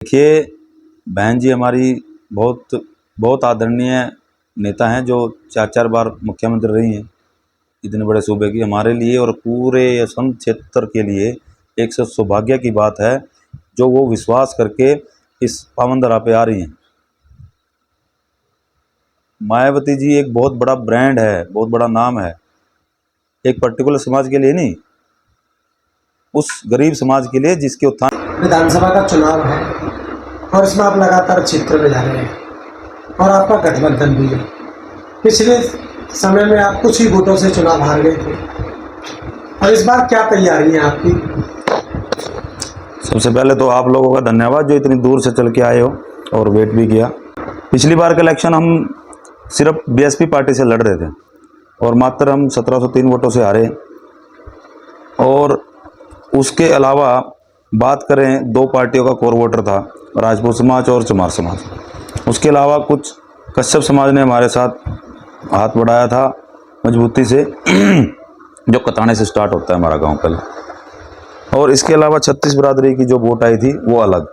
देखिए, बहन जी हमारी बहुत बहुत आदरणीय नेता हैं, जो 4-4 बार मुख्यमंत्री रही हैं इतने बड़े सूबे की। हमारे लिए और पूरे असम क्षेत्र के लिए एक सौभाग्य की बात है जो वो विश्वास करके इस पावन धरा पे आ रही हैं। मायावती जी एक बहुत बड़ा ब्रांड है, बहुत बड़ा नाम है, एक पर्टिकुलर समाज के लिए नहीं, उस गरीब समाज के लिए जिसके उत्थान। विधानसभा का चुनाव है और इसमें आप लगातार क्षेत्र में जा रहे हैं और आपका गठबंधन भी है। पिछले समय में आप कुछ ही वोटों से चुनाव हार गए थे और इस बार क्या तैयारी है आपकी? सबसे पहले तो आप लोगों का धन्यवाद जो इतनी दूर से चल के आए हो और वेट भी किया। पिछली बार का इलेक्शन हम सिर्फ बीएसपी पार्टी से लड़ रहे थे और मात्र हम 1703 वोटों से हारे। और उसके अलावा बात करें, 2 पार्टियों का कोर वोटर था, राजपूत समाज और चमार समाज। उसके अलावा कुछ कश्यप समाज ने हमारे साथ हाथ बढ़ाया था मजबूती से जो कताने से स्टार्ट होता है हमारा गांव पहले। और इसके अलावा 36 बिरादरी की जो वोट आई थी वो अलग।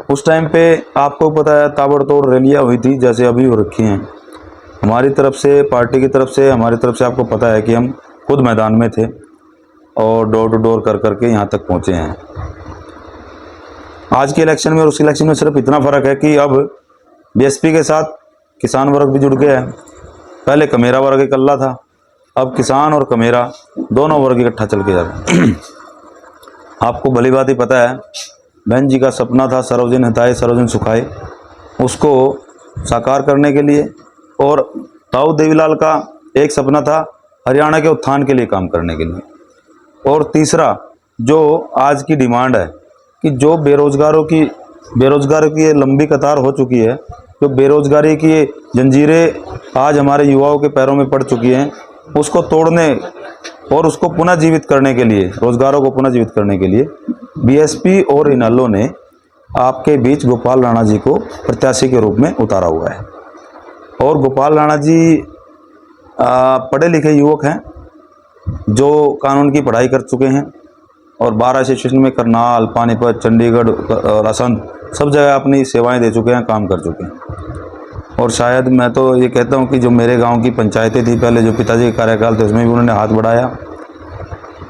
उस टाइम पे आपको पता है ताबड़तोड़ रैलियाँ हुई थी जैसे अभी हो रखी हैं। हमारी तरफ से, पार्टी की तरफ से, हमारी तरफ से आपको पता है कि हम खुद मैदान में थे और डोर टू डोर कर करके यहाँ तक पहुँचे हैं। आज के इलेक्शन में और उस इलेक्शन में सिर्फ इतना फ़र्क है कि अब बीएसपी के साथ किसान वर्ग भी जुड़ गया है। पहले कमेरा वर्ग इकल्ला था, अब किसान और कमेरा दोनों वर्ग इकट्ठा चल के जा रहे हैं। आपको भली बात ही पता है, बहन जी का सपना था सर्वजन हिताय सर्वजन सुखाय, उसको साकार करने के लिए। और ताऊ देवीलाल का एक सपना था हरियाणा के उत्थान के लिए काम करने के लिए। और तीसरा जो आज की डिमांड है कि जो बेरोज़गारों की ये लंबी कतार हो चुकी है, जो बेरोज़गारी की जंजीरें आज हमारे युवाओं के पैरों में पड़ चुकी हैं, उसको तोड़ने और उसको पुनः जीवित करने के लिए, रोज़गारों को पुनः जीवित करने के लिए बीएसपी और इनेलो ने आपके बीच गोपाल राणा जी को प्रत्याशी के रूप में उतारा हुआ है। और गोपाल राणा जी पढ़े लिखे युवक हैं जो कानून की पढ़ाई कर चुके हैं और बार एसोसिएशन में करनाल, पानीपत, चंडीगढ़ और असंध सब जगह अपनी सेवाएं दे चुके हैं, काम कर चुके हैं। और शायद मैं तो ये कहता हूँ कि जो मेरे गांव की पंचायतें थी पहले, जो पिताजी के कार्यकाल थे, उसमें भी उन्होंने हाथ बढ़ाया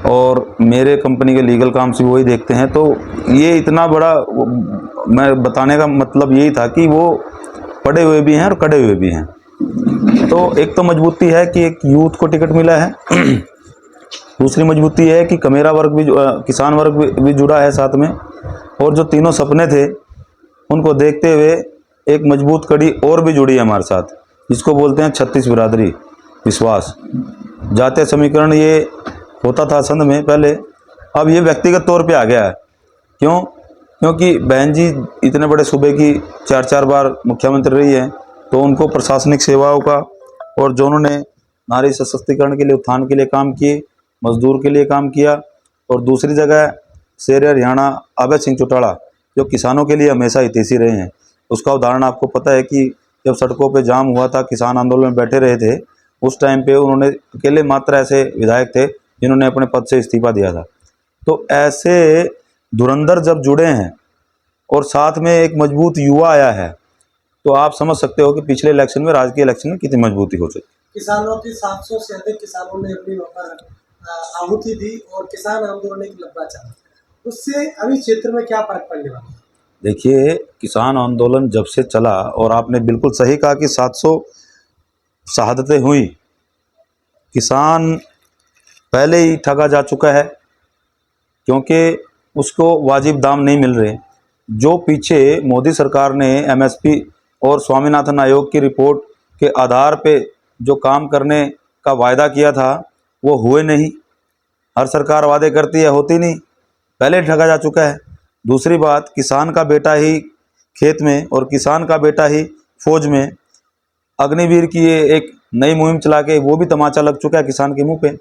और मेरे कंपनी के लीगल काम से वही देखते हैं। तो ये इतना बड़ा, मैं बताने का मतलब यही था कि वो पढ़े हुए भी हैं और कड़े हुए भी हैं। तो एक तो मजबूती है कि एक यूथ को टिकट मिला है दूसरी मजबूती है कि कमेरा वर्ग भी, किसान वर्ग भी जुड़ा है साथ में। और जो तीनों सपने थे उनको देखते हुए एक मजबूत कड़ी और भी जुड़ी है हमारे साथ, जिसको बोलते हैं 36 बिरादरी विश्वास। जातीय समीकरण ये होता था संघ में पहले, अब ये व्यक्तिगत तौर पे आ गया है। क्यों? क्योंकि बहन जी इतने बड़े सूबे की 4-4 बार मुख्यमंत्री रही है, तो उनको प्रशासनिक सेवाओं का और जो उन्होंने नारी सशक्तिकरण के लिए, उत्थान के लिए काम किए, मजदूर के लिए काम किया। और दूसरी जगह शेर हरियाणा अभय सिंह चौटाला जो किसानों के लिए हमेशा हितैषी रहे हैं। उसका उदाहरण आपको पता है कि जब सड़कों पे जाम हुआ था, किसान आंदोलन में बैठे रहे थे, उस टाइम पे उन्होंने अकेले मात्र ऐसे विधायक थे जिन्होंने अपने पद से इस्तीफा दिया था। तो ऐसे धुरंधर जब जुड़े हैं और साथ में एक मजबूत युवा आया है, तो आप समझ सकते हो कि पिछले इलेक्शन में, आज के इलेक्शन में कितनी मजबूती हो सकती। किसानों की 700 से अधिक किसानों ने अपनी आहुति दी और किसान आंदोलन एक लंबा चला, उससे अभी क्षेत्र में क्या फर्क पड़ने वाला है? देखिए, किसान आंदोलन जब से चला, और आपने बिल्कुल सही कहा कि 700 शहादतें हुई, किसान पहले ही ठगा जा चुका है क्योंकि उसको वाजिब दाम नहीं मिल रहे। जो पीछे मोदी सरकार ने एमएसपी और स्वामीनाथन आयोग की रिपोर्ट के आधार पे जो काम करने का वायदा किया था वो हुए नहीं। हर सरकार वादे करती है, होती नहीं, पहले ठगा जा चुका है। दूसरी बात, किसान का बेटा ही खेत में और किसान का बेटा ही फौज में, अग्निवीर की ये एक नई मुहिम चला के वो भी तमाचा लग चुका है किसान के मुंह पे।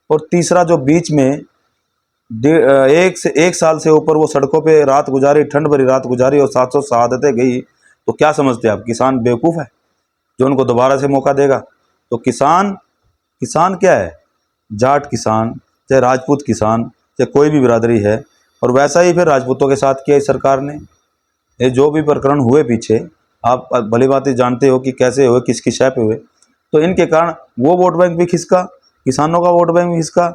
और तीसरा जो बीच में एक साल से ऊपर वो सड़कों पे रात गुजारी, ठंड भरी रात गुजारी और 700 शहादतें गई, तो क्या समझते हैं आप, किसान बेवकूफ़ है जो उनको दोबारा से मौका देगा? तो किसान क्या है? जाट किसान, चाहे राजपूत किसान, चाहे कोई भी बिरादरी है। और वैसा ही फिर राजपूतों के साथ किया इस सरकार ने। ये जो भी प्रकरण हुए पीछे, आप भली भांति जानते हो कि कैसे हुए, किसकी शय पे हुए। तो इनके कारण वो वोट बैंक भी खिसका, किसानों का वोट बैंक भी खिसका।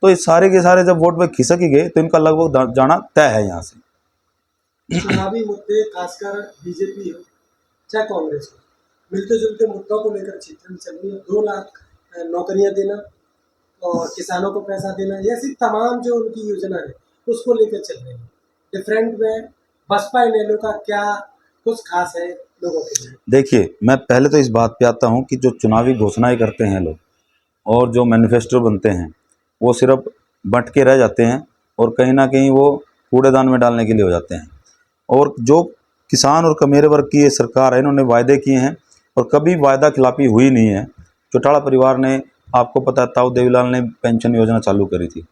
तो ये सारे के सारे जब वोट बैंक खिसक ही गए तो इनका लगभग जाना तय है यहाँ से। चुनावी मुद्दे खासकर बीजेपी हो चाहे कांग्रेस हो, मिलते जुलते मुद्दों को लेकर क्षेत्र में चल रही है। 2 लाख नौकरियां देना और किसानों को पैसा देना, ऐसी तमाम जो उनकी योजना है उसको लेकर चल रही है। डिफरेंट में बसपा इनेलो का क्या कुछ खास है लोगों के लिए? देखिए, मैं पहले तो इस बात पे आता हूँ कि जो चुनावी घोषणाएं करते हैं लोग और जो मैनिफेस्टो बनते हैं, वो सिर्फ बंट के रह जाते हैं और कहीं ना कहीं वो कूड़ेदान में डालने के लिए हो जाते हैं। और जो किसान और कमेरे वर्ग की ये सरकार है, इन्होंने वायदे किए हैं और कभी वायदा खिलाफी हुई नहीं है। चौटाला परिवार ने, आपको पता है, ताऊ देवीलाल ने पेंशन योजना चालू करी थी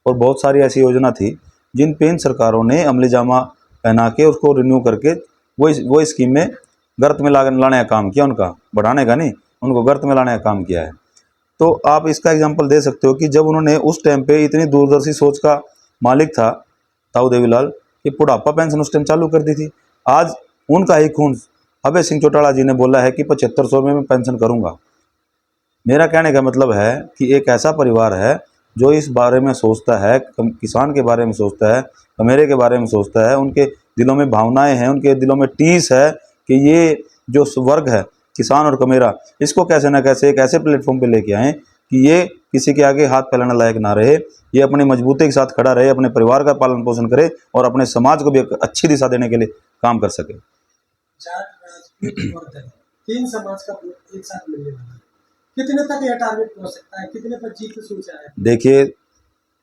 और बहुत सारी ऐसी योजना थी जिन पे इन सरकारों ने अमली जामा पहना के उसको रिन्यू करके वो स्कीम में गर्त में लाने का काम किया। उनका बढ़ाने का नहीं, उनको गर्त में लाने का काम किया है। तो आप इसका एग्जाम्पल दे सकते हो कि जब उन्होंने उस टाइम पे इतनी दूरदर्शी सोच का मालिक था ताऊ देवीलाल कि बुढ़ापा पेंशन उस टाइम चालू कर दी थी। आज उनका ही खून अभय सिंह चौटाला जी ने बोला है कि 7500 में मैं पेंशन करूंगा। मेरा कहने का मतलब है कि एक ऐसा परिवार है जो इस बारे में सोचता है, किसान के बारे में सोचता है, कमेरे के बारे में सोचता है। उनके दिलों में भावनाएं हैं, उनके दिलों में टीस है कि ये जो वर्ग है किसान और कमेरा, इसको कैसे ना कैसे एक ऐसे प्लेटफॉर्म पे लेके आएँ कि ये किसी के आगे हाथ फैलाने लायक ना रहे, ये अपनी मजबूती के साथ खड़ा रहे, अपने परिवार का पालन पोषण करे और अपने समाज को भी एक अच्छी दिशा देने के लिए काम कर सके। जाट, राजपूत और दलित 3 समाज का वोट एक साथ मिलने वाला है। कितने तक यह टारगेट पहुंच सकता है? कितने पर जीत सोचा है? देखिए,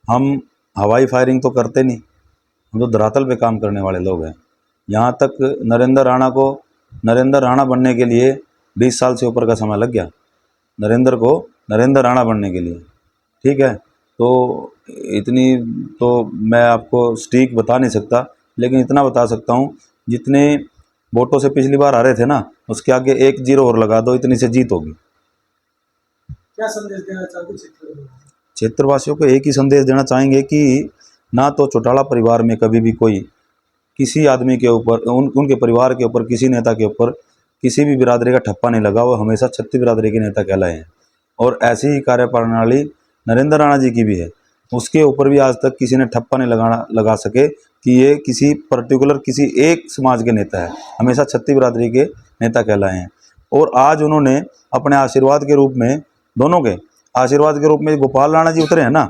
हम हवाई फायरिंग तो करते नहीं, हम तो धरातल पे काम करने वाले लोग हैं। यहाँ तक नरेंद्र राणा बनने के लिए 20 साल से ऊपर का समय लग गया नरेंद्र राणा बनने के लिए। ठीक है, तो इतनी तो मैं आपको स्ट्रीक बता नहीं सकता, लेकिन इतना बता सकता हूँ जितने वोटों से पिछली बार हारे थे ना, उसके आगे 1 जीरो और लगा दो, इतनी से जीत होगी। क्या संदेश देना चाहोगे क्षेत्र में? क्षेत्रवासियों को एक ही संदेश देना चाहेंगे कि ना तो चौटाला परिवार में कभी भी कोई किसी आदमी के ऊपर, उनके परिवार के ऊपर, किसी नेता के ऊपर किसी भी बिरादरी का ठप्पा नहीं लगा। वो हमेशा छत्ती बिरादरी के नेता कहलाए हैं और ऐसी ही कार्यप्रणाली नरेंद्र राणा जी की भी है। उसके ऊपर भी आज तक किसी ने ठप्पा नहीं लगा सके कि ये किसी पर्टिकुलर किसी एक समाज के नेता है। हमेशा छत्ती बिरादरी के नेता कहलाए हैं और आज उन्होंने अपने आशीर्वाद के रूप में, दोनों के आशीर्वाद के रूप में गोपाल राणा जी उतरे हैं ना,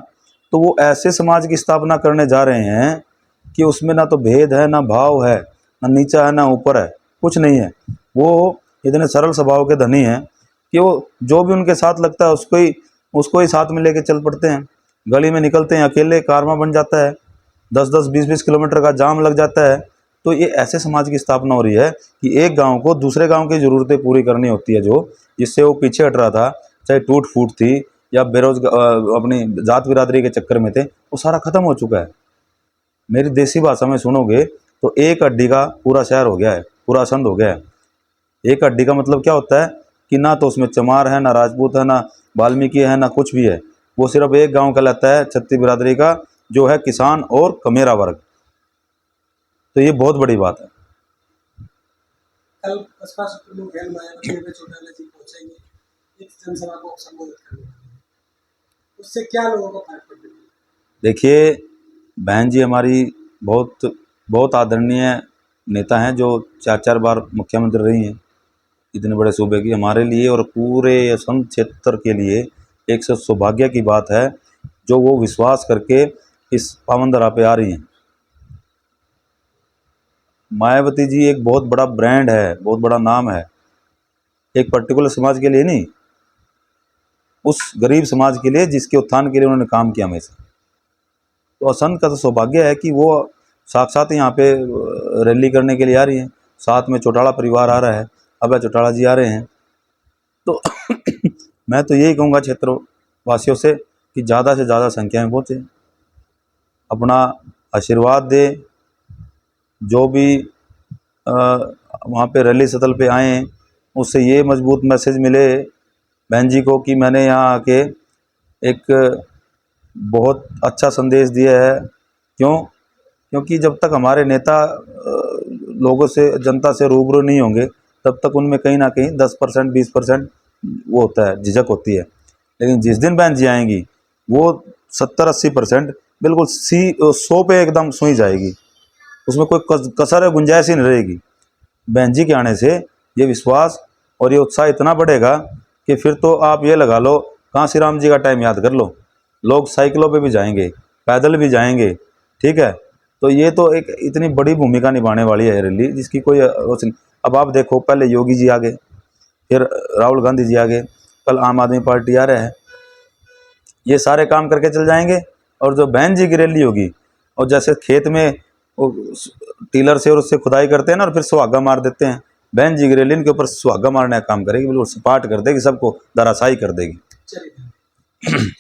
तो वो ऐसे समाज की स्थापना करने जा रहे हैं कि उसमें ना तो भेद है, ना भाव है, ना नीचा है, ना ऊपर है, कुछ नहीं है। वो इतने सरल स्वभाव के धनी हैं कि वो जो भी उनके साथ लगता है उसको ही साथ में लेके चल पड़ते हैं। गली में निकलते हैं, अकेले कारवां बन जाता है, 10-10, 20-20 किलोमीटर का जाम लग जाता है। तो ये ऐसे समाज की स्थापना हो रही है कि एक गांव को दूसरे गांव की ज़रूरतें पूरी करनी होती है, जो जिससे वो पीछे हट रहा था, चाहे टूट फूट थी या बेरोजगार अपनी जात बिरादरी के चक्कर में थे, वो सारा खत्म हो चुका है। मेरी देसी भाषा में सुनोगे तो एक हड्डी का पूरा शहर हो गया है, पूरा संध हो गया है। एक हड्डी का मतलब क्या होता है कि ना तो उसमें चमार है, ना राजपूत है, ना वाल्मीकि है, ना कुछ भी है। वो सिर्फ एक गांव कहलाता है छत्ती बिरादरी का, जो है किसान और कमेरा वर्ग। तो ये बहुत बड़ी बात है। कल बसपा सुप्रीमो बहन मायावती अभय चौटाला जी पहुंचेंगे, एक जनसभा को संबोधित करने वाले हैं। उससे क्या लोगों को फर्क पड़ेगा? देखिए, बहन जी हमारी बहुत बहुत आदरणीय नेता हैं, जो 4-4 बार मुख्यमंत्री रही हैं इतने बड़े सूबे की। हमारे लिए और पूरे असम क्षेत्र के लिए एक सौभाग्य की बात है जो वो विश्वास करके इस पावन धरा पे आ रही हैं। मायावती जी एक बहुत बड़ा ब्रांड है, बहुत बड़ा नाम है, एक पर्टिकुलर समाज के लिए नहीं, उस गरीब समाज के लिए जिसके उत्थान के लिए उन्होंने काम किया हमेशा। तो असंत का तो सौभाग्य है कि वो साक्षात यहाँ पे रैली करने के लिए आ रही हैं। साथ में चौटाला परिवार आ रहा है, अभय चौटाला जी आ रहे हैं। तो मैं तो यही कहूँगा क्षेत्रवासियों से कि ज़्यादा से ज़्यादा संख्या में पहुँचे, अपना आशीर्वाद दे। जो भी वहाँ पे रैली स्थल पे आएँ, उससे ये मजबूत मैसेज मिले बहन जी को कि मैंने यहाँ आके एक बहुत अच्छा संदेश दिया है। क्योंकि जब तक हमारे नेता लोगों से, जनता से रूबरू नहीं होंगे तब तक उनमें कहीं ना कहीं 10% 20% वो होता है, झिझक होती है। लेकिन जिस दिन बहन जी आएंगी वो 70-80% बिल्कुल 100 पे एकदम सुई जाएगी, उसमें कोई कसर है गुंजाइश ही नहीं रहेगी। बहन जी के आने से ये विश्वास और ये उत्साह इतना बढ़ेगा कि फिर तो आप ये लगा लो कांसी राम जी का टाइम याद कर लो, लोग साइकिलों पे भी जाएंगे, पैदल भी जाएंगे, ठीक है। तो ये तो एक इतनी बड़ी भूमिका निभाने वाली है रैली जिसकी कोई रोशनी। अब आप देखो, पहले योगी जी आ गए, फिर राहुल गांधी जी आ गए, कल आम आदमी पार्टी आ रहा है, ये सारे काम करके चल जाएंगे। और जो बहन जी की रैली होगी, और जैसे खेत में वो टीलर से और उससे खुदाई करते हैं ना और फिर सुहागा मार देते हैं, बहन जी की रैली इनके ऊपर सुहागा मारने का काम करेगी, बिल्कुल सपाट कर देगी, सबको धराशायी कर देगी। चलिए।